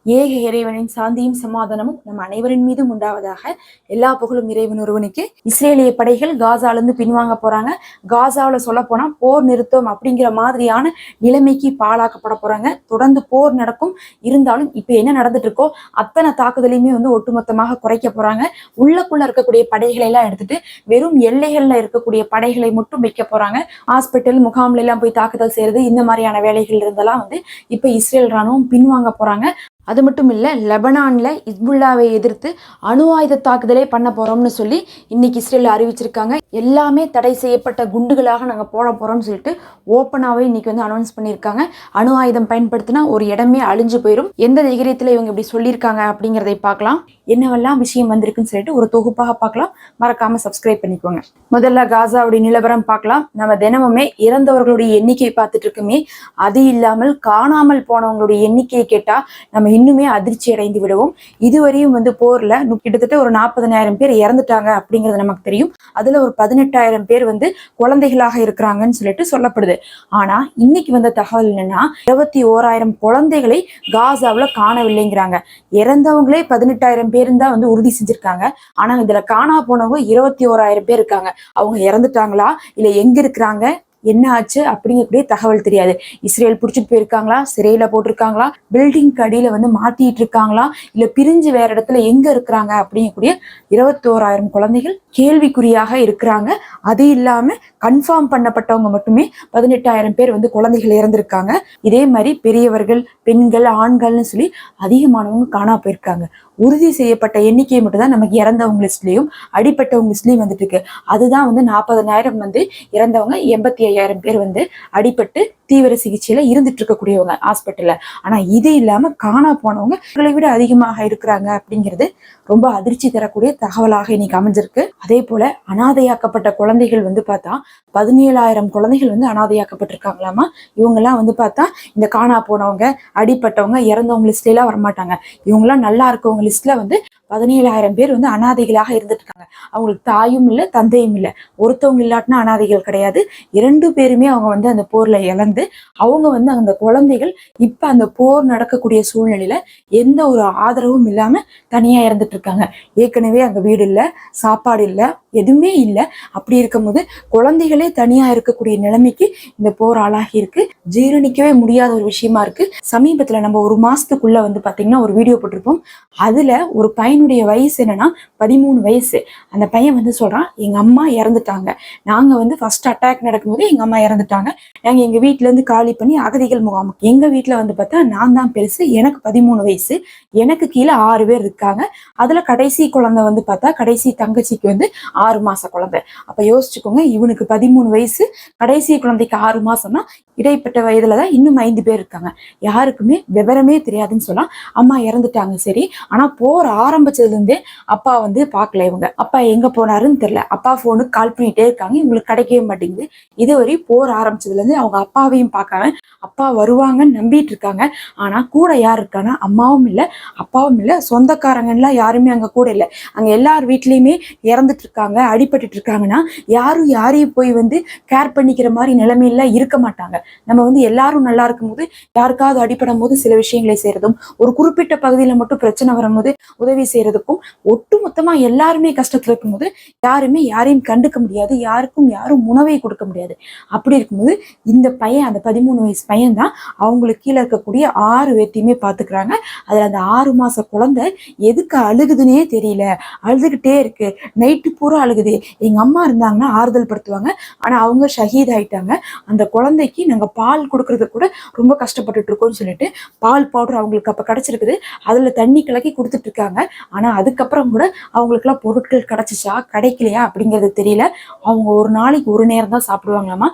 ஏக இறைவனின் சாந்தியும் சமாதானமும் நம் அனைவரின் மீதும் உண்டாவதாக. எல்லா புகழும் இறைவன் ஒருவனுக்கு. இஸ்ரேலிய படைகள் காசால இருந்து பின்வாங்க போறாங்க. காசாவில சொல்ல போனா போர் நிறுத்தம் அப்படிங்கிற மாதிரியான நிலைமைக்கு பாழாக்கப்பட போறாங்க. தொடர்ந்து போர் நடக்கும். இருந்தாலும் இப்ப என்ன நடந்துட்டு இருக்கோ அத்தனை தாக்குதலையுமே ஒட்டுமொத்தமாக குறைக்க போறாங்க. உள்ளக்குள்ள இருக்கக்கூடிய படைகளை எல்லாம் எடுத்துட்டு வெறும் எல்லைகள்ல இருக்கக்கூடிய படைகளை மட்டும் வைக்க போறாங்க. ஹாஸ்பிட்டல் முகாம்ல எல்லாம் போய் தாக்குதல் செய்யறது, இந்த மாதிரியான வேலைகள் இருந்தெல்லாம் இப்ப இஸ்ரேல் ராணுவம் பின்வாங்க போறாங்க. அது மட்டும் இல்லை, லெபனான்ல இஸ்புல்லாவை எதிர்த்து அணு ஆயுத தாக்குதலே பண்ண போறோம்னு சொல்லி இன்னைக்கு இஸ்ரேல் அறிவிச்சிருக்காங்க. எல்லாமே தடை செய்யப்பட்ட குண்டுகளாக நாங்கள் போட போறோம்னு சொல்லிட்டு ஓப்பனாகவே இன்னைக்கு அனௌன்ஸ் பண்ணியிருக்காங்க. அணு ஆயுதம் பயன்படுத்தினா ஒரு இடமே அழிஞ்சு போயிடும். எந்த தைரியத்தில் இவங்க இப்படி சொல்லியிருக்காங்க அப்படிங்கிறதை பார்க்கலாம். என்னவெல்லாம் விஷயம் வந்திருக்குன்னு சொல்லிட்டு ஒரு தொகுப்பாக பார்க்கலாம். மறக்காம சப்ஸ்கிரைப் பண்ணிக்கோங்க. முதல்ல காசாவுடைய நிலவரம் பார்க்கலாம். நம்ம தினமுமே இறந்தவர்களுடைய எண்ணிக்கை பார்த்துட்டு இருக்குமே, அது இல்லாமல் காணாமல் போனவங்களுடைய எண்ணிக்கையை கேட்டா நம்ம இன்னுமே அதிர்ச்சி அடைந்து விடுவோம். இதுவரையும் போர்ல கிட்டத்தட்ட ஒரு 40,000 பேர் இறந்துட்டாங்க அப்படிங்கிறது நமக்கு தெரியும். அதுல ஒரு 18,000 பேர் குழந்தைகளாக இருக்கிறாங்கன்னு சொல்லிட்டு சொல்லப்படுது. ஆனா இன்னைக்கு வந்த தகவல் என்னன்னா 21,000 குழந்தைகளை காசாவுல காணவில்லைங்கிறாங்க. இறந்தவங்களே 18,000 பேர் தான் உறுதி செஞ்சிருக்காங்க. ஆனா இதுல காணா போனவங்க 21,000 பேர் இருக்காங்க. அவங்க இறந்துட்டாங்களா இல்ல எங்க இருக்கிறாங்க, என்ன ஆச்சு அப்படிங்கக்கூடிய தகவல் தெரியாது. இஸ்ரேல் பிடிச்சிட்டு போயிருக்காங்களா, சிறையில போட்டிருக்காங்களா, பில்டிங் அடியில மாட்டிட்டு இருக்காங்களா, இல்ல பிரிஞ்சு வேற இடத்துல எங்க இருக்கிறாங்க அப்படிங்கக்கூடிய 21,000 குழந்தைகள் கேள்விக்குறியாக இருக்கிறாங்க. அது இல்லாம கன்ஃபார்ம் பண்ணப்பட்டவங்க மட்டுமே 18,000 பேர் குழந்தைகள் இறந்திருக்காங்க. இதே மாதிரி பெரியவர்கள், பெண்கள், ஆண்கள்னு சொல்லி அதிகமானவங்க காணா போயிருக்காங்க. உறுதி செய்யப்பட்ட எண்ணிக்கை மட்டும் தான் நமக்கு இறந்தவங்க லிஸ்ட்லயும் அடிப்பட்டவங்க லிஸ்ட்லயும் வந்துட்டு இருக்கு. அதுதான் 40,000 இறந்தவங்க, 85,000 பேர் அடிபட்டு தீவிர சிகிச்சையில இருந்துட்டு இருக்கக்கூடியவங்க ஹாஸ்பிட்டல்ல. ஆனா இது இல்லாம காணா போனவங்க இவர்களை விட அதிகமாக இருக்கிறாங்க அப்படிங்கிறது ரொம்ப அதிர்ச்சி தரக்கூடிய தகவலாக இன்னைக்கு அமைஞ்சிருக்கு. அதே போல அனாதையாக்கப்பட்ட குழந்தைகள் பார்த்தா 17,000 குழந்தைகள் அனாதையாக்கப்பட்டிருக்காங்களாமா. இவங்க எல்லாம் பார்த்தா இந்த காணா போனவங்க, அடிப்பட்டவங்க, இறந்தவங்க லிஸ்ட்ல எல்லாம் வரமாட்டாங்க. இவங்க எல்லாம் நல்லா இருக்கவங்க லிஸ்ட்ல 17,000 பேர் அனாதைகளாக இருந்துட்டு இருக்காங்க. அவங்களுக்கு தாயும் இல்லை, தந்தையும் இல்லை. ஒருத்தவங்க இல்லாட்டினா அனாதைகள் கிடையாது. 2 பேருமே அவங்க அந்த போர்ல இழந்து அவங்க அந்த குழந்தைகள் இப்ப அந்த போர் நடக்கக்கூடிய சூழ்நிலையில எந்த ஒரு ஆதரவும் இல்லாம தனியா இறந்துட்டு இருக்காங்க. ஏற்கனவே அங்க வீடு இல்லை, சாப்பாடு இல்லை, எதுவுமே இல்லை. அப்படி இருக்கும்போது குழந்தைகளே தனியா இருக்கக்கூடிய நிலைமைக்கு இந்த போர் ஆளாகி இருக்கு. ஜீரணிக்கவே முடியாத ஒரு விஷயமா இருக்கு. சமீபத்துல நம்ம ஒரு மாசத்துக்குள்ள பாத்தீங்கன்னா ஒரு வீடியோ போட்டிருப்போம். அதுல ஒரு பையனுடைய வயசு என்னன்னா 13 வயசு. அந்த பையன் சொல்றான், எங்க அம்மா இறந்துட்டாங்க. நாங்க ஃபர்ஸ்ட் அட்டாக் நடக்கும்போது எங்க அம்மா இறந்துட்டாங்க. நாங்க எங்க வீட்டுல இருந்து காலி பண்ணி அகதிகள் முகாம், எங்க வீட்டுல பார்த்தா நான் தான் பெருசு. எனக்கு 13 வயசு. எனக்கு கீழே 6 பேர் இருக்காங்க. அதுல கடைசி குழந்தை பார்த்தா கடைசி தங்கச்சிக்கு 6 மாச குழந்தை. அப்ப யோசிச்சுக்கோங்க, இவனுக்கு 13 வயசு, கடைசி குழந்தைக்கு 6 மாசம்னா இடைப்பட்ட வயதுலதான் இன்னும் 5 பேர் இருக்காங்க. யாருக்குமே விவரமே தெரியாதுன்னு சொல்லலாம். அம்மா இறந்துட்டாங்க சரி, ஆனா போர் ஆரம்பிச்சதுல இருந்தே அப்பா பாக்கல. இவங்க அப்பா எங்க போனாருன்னு தெரியல. அப்பா போனுக்கு கால் பண்ணிட்டே இருக்காங்க, இவங்களுக்கு கிடைக்கவே மாட்டேங்குது. இதுவரை போர் ஆரம்பிச்சதுல இருந்து அவங்க அப்பாவையும் பார்க்காம அப்பா வருவாங்கன்னு நம்பிட்டு இருக்காங்க. ஆனா கூட யார் இருக்காங்கன்னா அம்மாவும் இல்லை, அப்பாவும் இல்லை, சொந்தக்காரங்கலாம் யாருமே அங்க கூட இல்லை. அங்க எல்லார் வீட்லயுமே இறந்துட்டு இருக்காங்க, அடிபட்டு இருக்காங்கன்னா யாரும் யாரையும் போய் கேர் பண்ணிக்கிற மாதிரி நிலைமையில இருக்க மாட்டாங்க. நம்ம எல்லாரும் நல்லா இருக்கும் போது யாருக்காவது அடிபடும் போது சில விஷயங்களை செய்யறதும், ஒரு குறிப்பிட்ட பகுதியில மட்டும் பிரச்சனை வரும்போது உதவி செய்யறதுக்கும், ஒட்டு மொத்தமா எல்லாருமே கஷ்டத்துல இருக்கும்போது யாருமே யாரையும் கண்டுக்க முடியாது, யாருக்கும் யாரும் உணவை கொடுக்க முடியாது. அப்படி இருக்கும்போது இந்த பையன், அந்த 13 வயசு பையன் தான் அவங்களுக்கு கீழே இருக்கக்கூடிய 6 பேர்த்தையுமே பாத்துக்கிறாங்க. அதுல அந்த 6 மாச குழந்தை எதுக்கு அழுகுதுன்னே தெரியல, அழுதுகிட்டே இருக்கு, நைட்டு பூரா அழுகுது. எங்க அம்மா இருந்தாங்கன்னா ஆறுதல் படுத்துவாங்க, ஆனா அவங்க ஷஹீத் ஆயிட்டாங்க. அந்த குழந்தைக்கு நாங்க பால் கொடுக்கறது கூட ரொம்ப கஷ்டப்பட்டுட்டு இருக்கோம்னு சொல்லிட்டு பால் பவுடர் அவங்களுக்கு அப்ப கிடைச்சிருக்குது, அதுல தண்ணி கலக்கி கொடுத்துட்டு இருக்காங்க. ஆனா அதுக்கப்புறம் கூட அவங்களுக்கு எல்லாம் பொருட்கள் கிடைச்சிச்சா கிடைக்கலையா அப்படிங்கிறது தெரியல. அவங்க ஒரு நாளைக்கு ஒரு நேரம் தான் சாப்பிடுவாங்களாமா.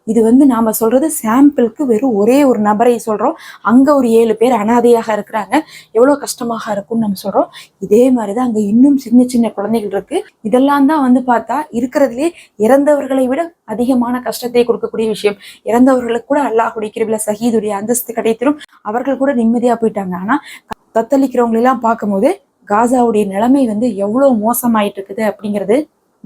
இது நாம சொல்றது சாம்பிளுக்கு வெறும் ஒரே ஒரு நபரை சொல்றோம். அங்க ஒரு 7 பேர் அனாதையாக இருக்கிறாங்க. எவ்வளவு கஷ்டமாக இருக்கும்னு நம்ம சொல்றோம். இதே மாதிரிதான் அங்க இன்னும் சின்ன சின்ன குழந்தைகள் இருக்கு. இதெல்லாம் தான் பார்த்தா இருக்கிறதுலே இறந்தவர்களை விட அதிகமான கஷ்டத்தை கொடுக்கக்கூடிய விஷயம். இறந்தவர்களுக்கு கூட அல்லாஹ் குடிக்கிறதுல ஷஹீதுடைய அந்தஸ்து கிடைத்திரும், அவர்கள் கூட நிம்மதியா போயிட்டாங்க. ஆனா தத்தளிக்கிறவங்களெல்லாம் பார்க்கும்போது காசாவுடைய நிலைமை எவ்வளவு மோசமாயிட்டு இருக்குது அப்படிங்கிறது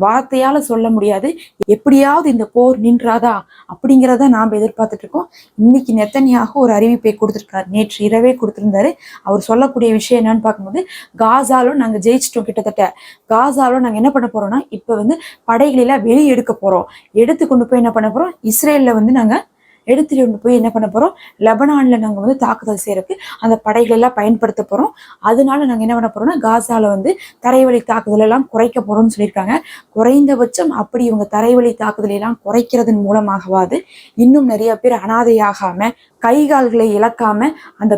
வார்த்தையால சொல்ல முடியாது. எப்படியாவது இந்த போர் நின்றாதா அப்படிங்கிறத நாம் எதிர்பார்த்துட்டு இருக்கோம். இன்னைக்கு நெத்தனியாக ஒரு அறிவிப்பை கொடுத்திருக்காரு, நேற்று இரவே கொடுத்திருந்தாரு. அவர் சொல்லக்கூடிய விஷயம் என்னன்னு பார்க்கும்போது, காசாலும் நாங்க ஜெயிச்சிட்டோம். கிட்டத்தட்ட காசாலும் நாங்க என்ன பண்ண போறோம்னா, இப்ப வந்து படைகளெல்லாம் வெளியே எடுக்க போறோம். எடுத்து கொண்டு போய் என்ன பண்ண போறோம், இஸ்ரேல்ல வந்து நாங்க எடுத்துட்டு கொண்டு போய் என்ன பண்ண போறோம், லெபனான்ல நாங்க வந்து தாக்குதல் செய்யறதுக்கு அந்த படைகள் எல்லாம் பயன்படுத்த போறோம். அதனால நாங்க என்ன பண்ண போறோம்னா, காசால வந்து தரைவழி தாக்குதல் எல்லாம் குறைக்க போறோம்னு சொல்லியிருக்காங்க. குறைந்தபட்சம் அப்படி இவங்க தரைவழி தாக்குதலை எல்லாம் குறைக்கிறதன் மூலமாகவாது இன்னும் நிறைய பேர் அனாதையாகாம, கை கால்களை இழக்காம அந்த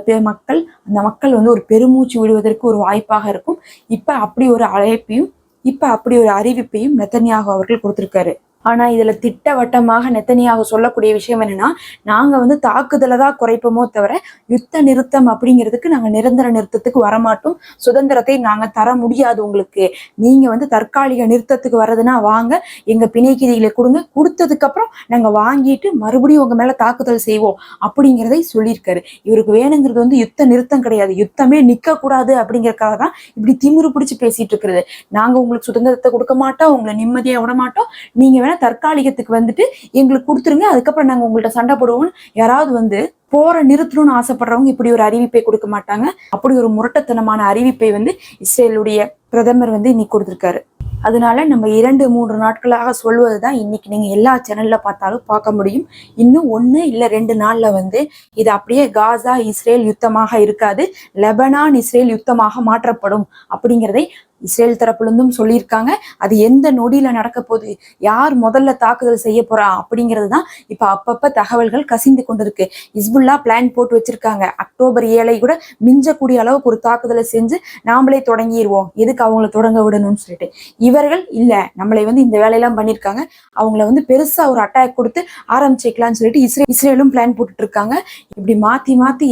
மக்கள் வந்து ஒரு பெருமூச்சு விடுவதற்கு ஒரு வாய்ப்பாக இருக்கும். இப்ப அப்படி ஒரு அழைப்பையும் இப்ப அப்படி ஒரு அறிவிப்பையும் நெத்தன்யாகு அவர்கள் கொடுத்திருக்காரு. ஆனா இதுல திட்டவட்டமாக நெத்தனியாக சொல்லக்கூடிய விஷயம் என்னன்னா, நாங்க வந்து தாக்குதலை தான் குறைப்போமோ தவிர யுத்த நிறுத்தம் அப்படிங்கிறதுக்கு நாங்க நிரந்தர நிறுத்தத்துக்கு வரமாட்டோம். சுதந்திரத்தை நாங்க தர முடியாது உங்களுக்கு. நீங்க வந்து தற்காலிக நிறுத்தத்துக்கு வர்றதுன்னா வாங்க, எங்க பிணைக்கைதிகளை கொடுங்க, கொடுத்ததுக்கு அப்புறம் நாங்க வாங்கிட்டு மறுபடியும் உங்க மேல தாக்குதல் செய்வோம் அப்படிங்கிறதை சொல்லியிருக்காரு. இவருக்கு வேணுங்கிறது வந்து யுத்த நிறுத்தம் கிடையாது, யுத்தமே நிக்க கூடாது அப்படிங்கறதுக்காக தான் இப்படி திமிரு பிடிச்சு பேசிட்டு இருக்கிறது. நாங்க உங்களுக்கு சுதந்திரத்தை கொடுக்க மாட்டோம், உங்களை நிம்மதியா விட மாட்டோம், நீங்க தற்காலிகத்துக்கு வந்துட்டு எங்களுக்கு கொடுத்துருங்க, அதுக்கப்புறம் நாங்க உங்கள்ட்ட சண்டை போடுவோம்னு யாராவது வந்து போரை நிறுத்தணும்னு ஆசைப்படுறவங்க இப்படி ஒரு அறிவிப்பை கொடுக்க மாட்டாங்க. அப்படி ஒரு முரட்டத்தனமான அறிவிப்பை வந்து இஸ்ரேலுடைய பிரதமர் வந்து இன்னைக்கு கொடுத்திருக்காரு. அதனால நம்ம 2-3 நாட்களாக சொல்வதுதான் இன்னைக்கு நீங்க எல்லா சேனல்ல பார்த்தாலும் பார்க்க முடியும். இன்னும் 1 இல்ல 2 நாள்ல வந்து இது அப்படியே காசா இஸ்ரேல் யுத்தமாக இருக்காது, லெபனான் இஸ்ரேல் யுத்தமாக மாற்றப்படும் அப்படிங்கிறதை இஸ்ரேல் தரப்புலேருந்தும் சொல்லியிருக்காங்க. அது எந்த நொடியில நடக்க போகுது, யார் முதல்ல தாக்குதல் செய்ய போறா அப்படிங்கிறது தான் இப்ப அப்பப்ப தகவல்கள் கசிந்து கொண்டிருக்கு. ஹிஸ்புல்லா பிளான் போட்டு வச்சிருக்காங்க, அக்டோபர் 7 கூட மிஞ்சக்கூடிய அளவுக்கு ஒரு தாக்குதலை செஞ்சு நாமளே தொடங்கிடுவோம், எதுக்கு அவங்கள தொடங்க விடணும்னு சொல்லிட்டு. இவர்கள் இல்ல, நம்மளை வந்து இந்த வேலையெல்லாம் பண்ணியிருக்காங்க, அவங்கள வந்து பெருசா ஒரு அட்டாக் கொடுத்து ஆரம்பிச்சுக்கலாம்னு சொல்லிட்டு இஸ்ரேலும் பிளான் போட்டுட்டு இருக்காங்க. இப்படி மாத்தி மாத்தி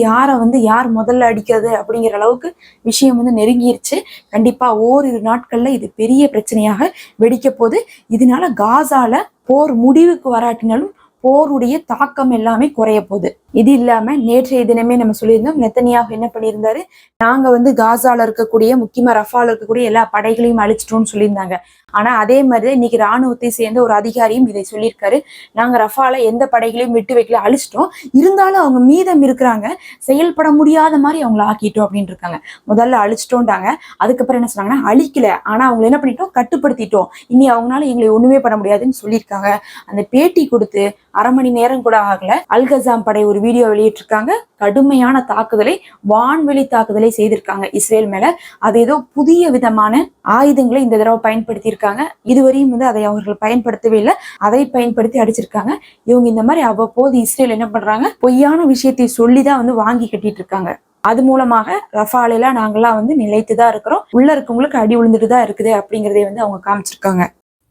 யார் முதல்ல அடிக்கிறது அப்படிங்கிற அளவுக்கு விஷயம் வந்து நெருங்கிருச்சு. கண்டிப்பா ஓரிரு நாட்கள்ல இது பெரிய பிரச்சனையாக வெடிக்க போகுது. இதனால காசால போர் முடிவுக்கு வராட்டினாலும் போருடைய தாக்கம் எல்லாமே குறைய போகுது. இது இல்லாம நேற்றைய தினமே நம்ம சொல்லியிருந்தோம், நெத்தனியாகு என்ன பண்ணியிருந்தாரு, நாங்க வந்து காசால இருக்கக்கூடிய முக்கியமா ரஃபால இருக்கக்கூடிய எல்லா படைகளையும் அழிச்சிட்டோம்னு சொல்லியிருந்தாங்க. ஆனா அதே மாதிரி இன்னைக்கு ராணுவத்தை சேர்ந்த ஒரு அதிகாரியும் இதை சொல்லியிருக்காரு, நாங்க ரஃபால எந்த படைகளையும் விட்டு வைக்கல, அழிச்சிட்டோம், இருந்தாலும் அவங்க மீதம் இருக்கிறாங்க, செயல்பட முடியாத மாதிரி அவங்கள ஆக்கிட்டோம் அப்படின்னு இருக்காங்க. முதல்ல அழிச்சிட்டோம்ட்டாங்க, அதுக்கப்புறம் என்ன சொன்னாங்கன்னா அழிக்கல, ஆனா அவங்க என்ன பண்ணிட்டோம், கட்டுப்படுத்திட்டோம், இனி அவங்களால எங்களை ஒண்ணுமே பண்ண முடியாதுன்னு சொல்லியிருக்காங்க. அந்த பேட்டி கொடுத்து 1/2 மணி நேரம் கூட ஆகல, அல்கசாம் படை ஒரு வீடியோ வெளியிட்டிருக்காங்க. கடுமையான தாக்குதலை, வான்வெளி தாக்குதலை செய்திருக்காங்க இஸ்ரேல் மேல. அது ஏதோ புதிய விதமான ஆயுதங்களை இந்த தடவை பயன்படுத்தி இருக்காங்க. இதுவரையும் வந்து அதை அவர்கள் பயன்படுத்தவே இல்லை, அதை பயன்படுத்தி அடிச்சிருக்காங்க. இவங்க இந்த மாதிரி அவ்வப்போது இஸ்ரேல் என்ன பண்றாங்க, பொய்யான விஷயத்தை சொல்லிதான் வந்து வாங்கி கட்டிட்டு இருக்காங்க. அது மூலமாக ரஃபால நாங்கெல்லாம் வந்து நிலைத்துதான் இருக்கிறோம், உள்ள இருக்கவங்களுக்கு அடி விழுந்துட்டுதான் இருக்குது அப்படிங்கிறதை வந்து அவங்க காமிச்சிருக்காங்க.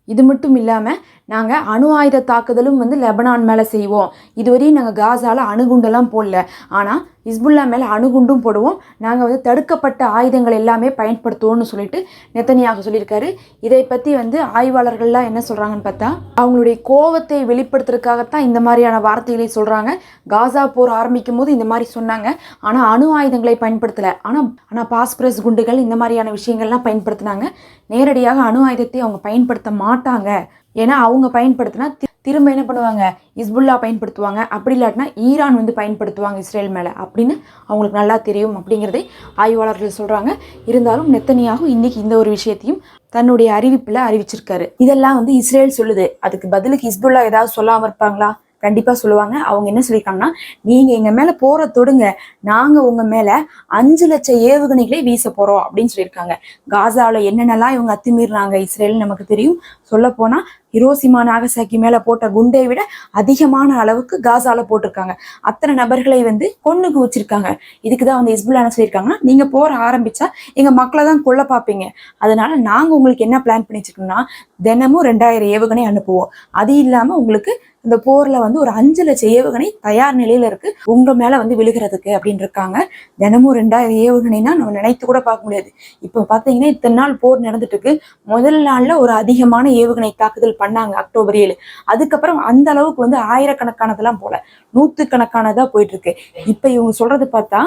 இது மட்டும் இல்லாம நாங்க அணு ஆயுத தாக்குதலும் வந்து லெபனான் மேல செய்வோம். இதுவரையும் நாங்க காசால அணுகுண்டெல்லாம் போடல, ஆனா ஹிஸ்புல்லா மேல அணுகுண்டும் போடுவோம், நாங்க வந்து தடுக்கப்பட்ட ஆயுதங்கள் எல்லாமே பயன்படுத்துவோம்னு சொல்லிட்டு நெத்தனியாக சொல்லியிருக்காரு. இதை பத்தி வந்து ஆய்வாளர்கள்லாம் என்ன சொல்றாங்கன்னு பார்த்தா, அவங்களுடைய கோவத்தை வெளிப்படுத்துறதுக்காகத்தான் இந்த மாதிரியான வார்த்தைகளை சொல்றாங்க. காசா போர் ஆரம்பிக்கும் போது இந்த மாதிரி சொன்னாங்க, ஆனா அணு ஆயுதங்களை பயன்படுத்தல, ஆனா பாஸ்பரஸ் குண்டுகள் இந்த மாதிரியான விஷயங்கள்லாம் பயன்படுத்தினாங்க. நேரடியாக அணு ஆயுதத்தை அவங்க பயன்படுத்த மாட்டாங்க, ஏன்னா அவங்க பயன்படுத்தினா திரும்ப என்ன பண்ணுவாங்க, ஹிஸ்புல்லா பயன்படுத்துவாங்க, அப்படி இல்லாட்டினா ஈரான் வந்து பயன்படுத்துவாங்க இஸ்ரேல் மேலே அப்படின்னு அவங்களுக்கு நல்லா தெரியும் அப்படிங்கிறதை ஆய்வாளர்கள் சொல்கிறாங்க. இருந்தாலும் நெத்தனியாகு இன்னைக்கு இந்த ஒரு விஷயத்தையும் தன்னுடைய அறிவிப்பில் அறிவிச்சிருக்காரு. இதெல்லாம் வந்து இஸ்ரேல் சொல்லுது, அதுக்கு பதிலுக்கு ஹிஸ்புல்லா ஏதாவது சொல்லாமல் இருப்பாங்களா? கண்டிப்பா சொல்லுவாங்க. அவங்க என்ன சொல்லியிருக்காங்கன்னா, நீங்க எங்க மேல போற தொடுங்க, நாங்க உங்க மேல 5 லட்சம் ஏவுகணைகளை வீச போறோம் அப்படின்னு சொல்லியிருக்காங்க. காசால என்னென்னலாம் இவங்க அத்துமீறினாங்க இஸ்ரேல் நமக்கு தெரியும். சொல்ல போனா ஹிரோஷிமா நாகசாக்கி மேல போட்ட குண்டை விட அதிகமான அளவுக்கு காசால போட்டிருக்காங்க. அத்தனை நபர்களை வந்து கொன்னு குவிச்சிருக்காங்க. இதுக்குதான் வந்து ஹிஸ்புல்லா என்ன சொல்லியிருக்காங்கன்னா, நீங்க போற ஆரம்பிச்சா எங்க மக்களை தான் கொல்ல பார்ப்பீங்க, அதனால நாங்க உங்களுக்கு என்ன பிளான் பண்ணி வச்சிருக்கோம்னா, தினமும் 2000 ஏவுகணை அனுப்புவோம், அது இல்லாம உங்களுக்கு இந்த போர்ல வந்து ஒரு 5 லட்சம் ஏவுகணை தயார் நிலையில இருக்கு உங்க மேல வந்து விழுகிறதுக்கு அப்படின்னு இருக்காங்க. தினமும் 2000 ஏவுகணைனா நம்ம நினைத்து கூட பார்க்க முடியாது. இப்ப பாத்தீங்கன்னா இத்தனை நாள் போர் நடந்துட்டு இருக்கு, முதல் நாள்ல ஒரு அதிகமான ஏவுகணை தாக்குதல் பண்ணாங்க அக்டோபர் 7, அதுக்கப்புறம் அந்த அளவுக்கு வந்து ஆயிரக்கணக்கானதெல்லாம் போல, 100கணக்கானதா போயிட்டு இருக்கு. இப்ப இவங்க சொல்றது பார்த்தா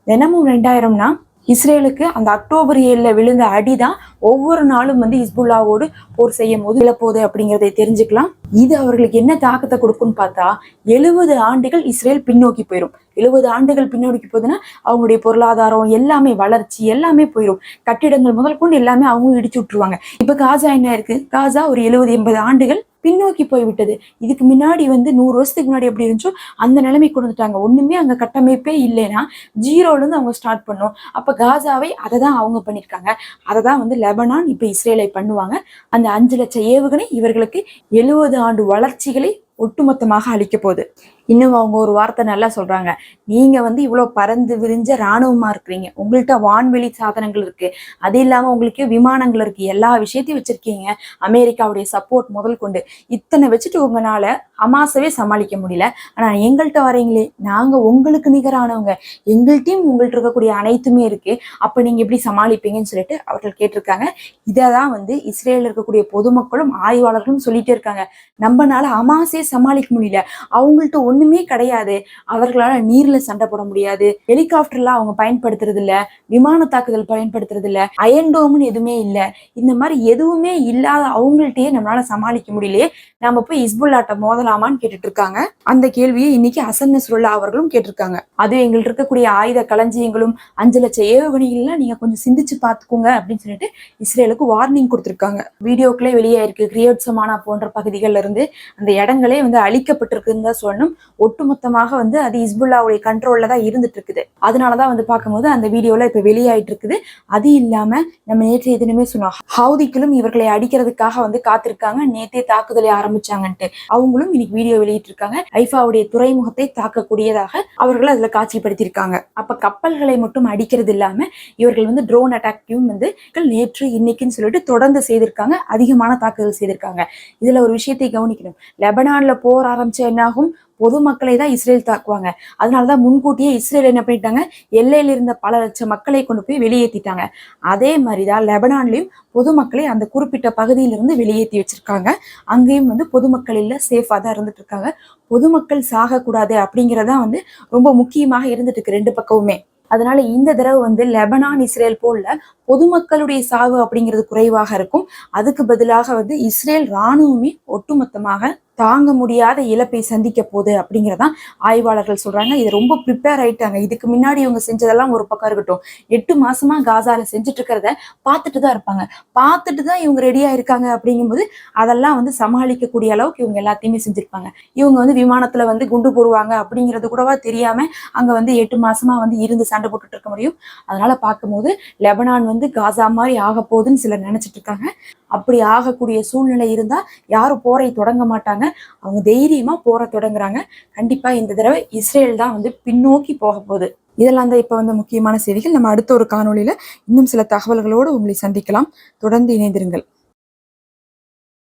தினமும் 2000னா இஸ்ரேலுக்கு அந்த அக்டோபர் 7 விழுந்த அடிதான் ஒவ்வொரு நாளும் வந்து ஹிஸ்புல்லாவோடு போர் செய்யும் போது விழப்போகுது அப்படிங்கிறதை தெரிஞ்சுக்கலாம். இது அவர்களுக்கு என்ன தாக்கத்தை கொடுக்கும்னு பார்த்தா 70 ஆண்டுகள் இஸ்ரேல் பின்னோக்கி போயிடும். 70 ஆண்டுகள் பின்னோக்கி போகுதுன்னா அவங்களுடைய பொருளாதாரம் எல்லாமே, வளர்ச்சி எல்லாமே போயிடும். கட்டிடங்கள் முதல் கொண்டு எல்லாமே அவங்க இடிச்சு விட்டுருவாங்க. இப்ப காசா என்ன இருக்கு? காசா ஒரு 70-80 ஆண்டுகள் பின்னோக்கி போய்விட்டது. இதுக்கு முன்னாடி வந்து 100 வருஷத்துக்கு முன்னாடி எப்படி இருந்துச்சோ அந்த நிலைமை கொண்டு வந்துட்டாங்க. ஒண்ணுமே அங்க கட்டமைப்பே இல்லைன்னா ஜீரோல இருந்து அவங்க ஸ்டார்ட் பண்ணோம். அப்ப காசாவை அதை தான் அவங்க பண்ணிருக்காங்க. அதை தான் வந்து லெபனான் இப்ப இஸ்ரேலை பண்ணுவாங்க. அந்த 5 லட்சம் ஏவுகணை இவர்களுக்கு 70 ஆண்டு வளர்ச்சிகளை ஒட்டுமொத்தமாக அளிக்க போகுது. இன்னும் அவங்க ஒரு வார்த்தை நல்லா சொல்றாங்க, நீங்க வந்து இவ்வளவு பறந்து விரிஞ்ச இராணுவமா இருக்கிறீங்க, உங்கள்கிட்ட வான்வெளி சாதனங்கள் இருக்கு, அது இல்லாம உங்களுக்கு விமானங்கள் இருக்கு, எல்லா விஷயத்தையும் வச்சிருக்கீங்க, அமெரிக்காவுடைய சப்போர்ட் முதல் கொண்டு இத்தனை வச்சுட்டு உங்களால ஹமாஸவே சமாளிக்க முடியல. ஆனா எங்கள்கிட்ட வரீங்களே, நாங்க உங்களுக்கு நிகரானவங்க, எங்கள்கிட்டயும் உங்கள்கிட்ட இருக்கக்கூடிய அனைத்துமே இருக்கு, அப்ப நீங்க எப்படி சமாளிப்பீங்கன்னு சொல்லிட்டு அவர்கள் கேட்டிருக்காங்க. இதான் வந்து இஸ்ரேல் இருக்கக்கூடிய பொதுமக்களும் ஆய்வாளர்களும் சொல்லிட்டே இருக்காங்க. நம்மனால ஹமாஸே சமாளிக்க முடியல, அவங்கள்ட்ட ஒண்ணுமே கிடையாது, அவர்களால நீர்ல சண்டை போட முடியாது, ஹெலிகாப்டர்லாம் அவங்க பயன்படுத்துறது இல்ல, விமான தாக்குதல் பயன்படுத்துறது இல்ல, அயன்டோம்னு எதுவுமே இல்ல, இந்த மாதிரி எதுவுமே இல்லாத அவங்கள்ட்டயே நம்மளால சமாளிக்க முடியலையே, நம்ம போய் ஹிஸ்புல்லாட்ட மோதலாமான்னு கேட்டுட்டு இருக்காங்க. அந்த கேள்வியை இன்னைக்கு ஹசன் நஸ்ருல்லா அவர்களும் கேட்டிருக்காங்க. அது எங்கள்ட்ட இருக்கக்கூடிய ஆயுத களஞ்சியங்களும் 5 லட்சம் ஏவுகணைகள்லாம் நீங்க கொஞ்சம் சிந்திச்சு பாத்துக்கோங்க அப்படின்னு சொல்லிட்டு இஸ்ரேலுக்கு வார்னிங் கொடுத்திருக்காங்க. வீடியோக்களே வெளியே இருக்கு. கிரியட் சமானா போன்ற பகுதிகள்ல இருந்து அந்த இடங்களே வந்து அழிக்கப்பட்டிருக்குன்னு தான் சொல்லணும். ஒட்டுமொத்தமாக வந்து அது ஹிஸ்புல்லாவுடைய கண்ட்ரோல்ல தான் இருந்துட்டு இருக்குது. அதனாலதான் வந்து பார்க்கும்போது அந்த வீடியோல இப்ப வெளியாயிட்டு இருக்குது. அது இல்லாம நம்ம நேற்றைய தினமே சொன்னோம், ஹவுதிக்களும் இவர்களை அடிக்கிறதுக்காக வந்து காத்திருக்காங்க, நேற்றே தாக்குதலை ஆரம்பிச்சாங்கன்ட்டு. அவங்களும் இன்னைக்கு வீடியோ வெளியிட்டு இருக்காங்க. ஐஃபாவுடைய துறைமுகத்தை தாக்கக்கூடியதாக அவர்கள் அதுல காட்சிப்படுத்தியிருக்காங்க. அப்ப கப்பல்களை மட்டும் அடிக்கிறது இல்லாம இவர்கள் வந்து ட்ரோன் அட்டாக்கையும் வந்து நேற்று இன்னைக்குன்னு சொல்லிட்டு தொடர்ந்து செய்திருக்காங்க. அதிகமான தாக்குதல் செய்திருக்காங்க. இதுல ஒரு விஷயத்தை கவனிக்கணும். லெபனான்ல போர் ஆரம்பிச்சா என்னாகும்? பொதுமக்களை தான் இஸ்ரேல் தாக்குவாங்க. அதனாலதான் முன்கூட்டியே இஸ்ரேல் என்ன பண்ணிட்டாங்க, எல்லையில இருந்த பல லட்சம் மக்களை கொண்டு போய் வெளியேற்றிட்டாங்க. அதே மாதிரிதான் லெபனான்லயும் பொதுமக்களை அந்த குறிப்பிட்ட பகுதியிலிருந்து வெளியேற்றி வச்சிருக்காங்க. அங்கேயும் வந்து பொதுமக்கள் இல்ல, சேஃபா தான் இருந்துட்டு இருக்காங்க. பொதுமக்கள் சாகக்கூடாது அப்படிங்கறதான் வந்து ரொம்ப முக்கியமாக இருந்துட்டு இருக்கு ரெண்டு பக்கமுமே. அதனால இந்த தடவை வந்து லெபனான் இஸ்ரேல் போல பொதுமக்களுடைய சாவு அப்படிங்கிறது குறைவாக இருக்கும். அதுக்கு பதிலாக வந்து இஸ்ரேல் இராணுவமே ஒட்டுமொத்தமாக தாங்க முடியாத இழப்பை சந்திக்க போகுது அப்படிங்கிறதான் ஆய்வாளர்கள் சொல்றாங்க. இது ரொம்ப ப்ரிப்பேர் ஆயிட்டாங்க. இதுக்கு முன்னாடி இவங்க செஞ்சதெல்லாம் ஒரு பக்கம் இருக்கட்டும், 8 மாசமா காசால செஞ்சுட்டு இருக்கிறத பார்த்துட்டு தான் இருப்பாங்க. பார்த்துட்டு தான் இவங்க ரெடியா இருக்காங்க. அப்படிங்கும்போது அதெல்லாம் வந்து சமாளிக்கக்கூடிய அளவுக்கு இவங்க எல்லாத்தையுமே செஞ்சிருப்பாங்க. இவங்க வந்து விமானத்துல வந்து குண்டு போடுவாங்க அப்படிங்கிறது கூடவா தெரியாம அங்க வந்து 8 மாசமா வந்து இருந்து சண்டை போட்டுட்டு இருக்க முடியும். அதனால பார்க்கும்போது லெபனான் வந்து காசா மாதிரி ஆக போகுதுன்னு சிலர் நினைச்சிட்டு இருக்காங்க. அப்படி ஆகக்கூடிய சூழ்நிலை இருந்தா யாரும் போரை தொடங்க மாட்டாங்க. அவங்க தைரியமா போற தொடங்குறாங்க. கண்டிப்பா இந்த தடவை இஸ்ரேல் தான் வந்து பின்னோக்கி போக போகுது. இதெல்லாம் தான் இப்ப வந்து முக்கியமான செய்திகள். நம்ம அடுத்த ஒரு காணொளியில இன்னும் சில தகவல்களோடு உங்களை சந்திக்கலாம். தொடர்ந்து இணைந்திருங்கள்.